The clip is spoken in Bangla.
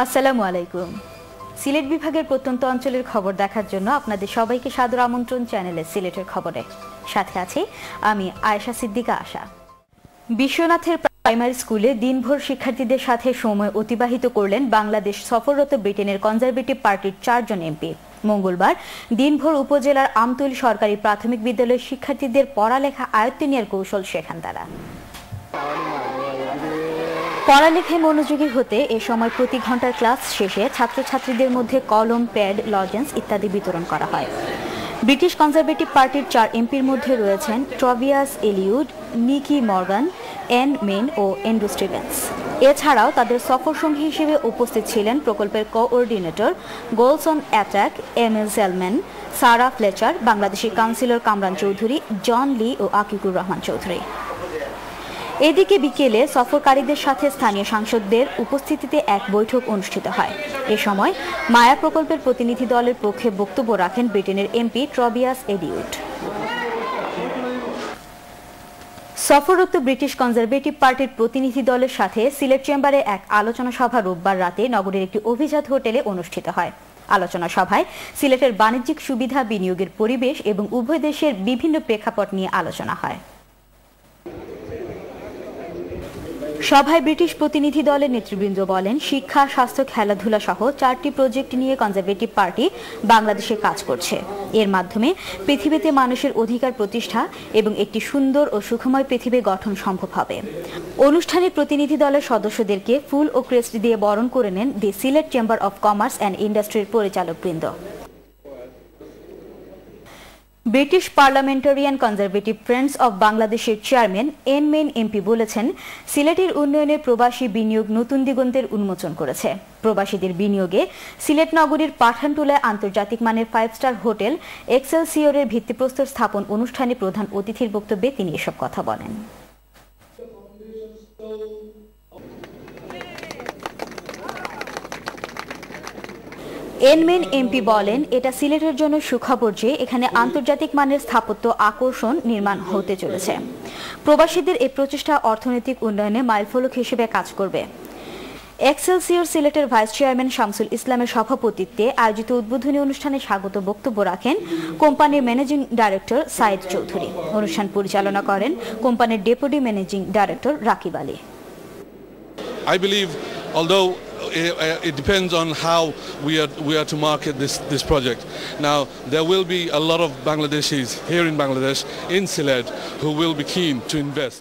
আসসালামু আলাইকুম। সিলেট বিভাগের প্রত্যন্ত অঞ্চলের খবর দেখার জন্য আপনাদের সবাইকে সাদর আমন্ত্রণ চ্যানেলে সিলেটের খবরে। সাথে আছি আমি আয়েশা সিদ্দিকা আশা। বিশ্বনাথের প্রাইমারি স্কুলে দিনভর শিক্ষার্থীদের সাথে সময় অতিবাহিত করলেন বাংলাদেশ সফররত ব্রিটেনের কনজারভেটিভ পার্টির 4 জন এমপি। মঙ্গলবার দিনভর উপজেলার আমতলী সরকারি প্রাথমিক বিদ্যালয়ের শিক্ষার্থীদের পড়ালেখা আয়ত্তে নেওয়ার কৌশল শেখান তারা। পড়ালেখায় মনোযোগী হতে এ সময় প্রতি ঘন্টার ক্লাস শেষে ছাত্রছাত্রীদের মধ্যে কলম, প্যাড, লজেন্স ইত্যাদি বিতরণ করা হয়। ব্রিটিশ কনজারভেটিভ পার্টির 4 এমপির মধ্যে রয়েছেন Tobias Ellwood, Nicky Morgan, Anne Main ও এন্ড্রু স্টিভেন্স। এছাড়াও তাদের সফর সঙ্গী হিসেবে উপস্থিত ছিলেন প্রকল্পের coordinator goals on attack M L. Selman, Sarah Fletcher, Bangladeshi councillor Kamran Chowdhury, John Lee ও আকিকুর রহমান চৌধুরী। এদিকে বিকেলে সফরকারীদের সাথে স্থানীয় সাংসদদের উপস্থিতিতে এক বৈঠক অনুষ্ঠিত হয়। এ সময় মায়া প্রকল্পের প্রতিনিধি দলের পক্ষে বক্তব্য রাখেন ব্রিটেনের এমপি ট্রভিয়াস এলিউড। সফররত ব্রিটিশ কনজারভেটিভ পার্টির প্রতিনিধি দলের সাথে সিলেট চেম্বারে এক আলোচনা সভা রোববার রাতে নগরের একটি অভিজাত হোটেলে অনুষ্ঠিত হয়। আলোচনা সভায় সিলেটের বাণিজ্যিক সুবিধা, বিনিয়োগের পরিবেশ এবং উভয় দেশের বিভিন্ন প্রেক্ষাপট নিয়ে আলোচনা হয়। সভায় ব্রিটিশ প্রতিনিধি দলের নেতৃবৃন্দ বলেন, শিক্ষা, স্বাস্থ্য, খেলাধুলা সহ 4টি প্রজেক্ট নিয়ে কনজারভেটিভ পার্টি বাংলাদেশে কাজ করছে। এর মাধ্যমে পৃথিবীতে মানুষের অধিকার প্রতিষ্ঠা এবং একটি সুন্দর ও সুখময় পৃথিবী গঠন সম্ভব হবে। অনুষ্ঠানে প্রতিনিধি দলের সদস্যদেরকে ফুল ও ক্রেস্ট দিয়ে বরণ করে নেন the Sylhet chamber of commerce and ইন্ডাস্ট্রির পরিচালকবৃন্দ। British parliamentarian Conservative Friends of বাংলাদেশের চেয়ারম্যান এন মেন এমপি বলেছেন, সিলেটের উন্নয়নে প্রবাসী বিনিয়োগ নতুন দিগন্তের উন্মোচন করেছে। প্রবাসীদের বিনিয়োগে সিলেট নগরীর পাঠানটুলায় আন্তর্জাতিক মানের 5 স্টার হোটেল এক্সেলসিওরের ভিত্তিপ্রস্তর স্থাপন অনুষ্ঠানে প্রধান অতিথির বক্তব্যে তিনি এসব কথা বলেন। এনমেন এমপি বলেন, এটা সিলেটের জন্য সুখবর যে এখানে আন্তর্জাতিক মানের স্থাপত্য আকর্ষণ নির্মাণ হতে চলেছে। প্রবাসীদের এই প্রচেষ্টা অর্থনৈতিক উন্নয়নে মাইলফলক হিসেবে কাজ করবে। এক্সেলসিওর সিলেটের ভাইস চেয়ারম্যান শামসুল ইসলামের সভাপতিত্বে আয়োজিত উদ্বোধনী অনুষ্ঠানে স্বাগত বক্তব্য রাখেন কোম্পানির ম্যানেজিং ডাইরেক্টর সাইদ চৌধুরী। অনুষ্ঠান পরিচালনা করেন কোম্পানির deputy managing director Rakib Ali. I believe, although it depends on how we are to market this project. Now, there will be a lot of Bangladeshis here in Bangladesh, in Sylhet, who will be keen to invest.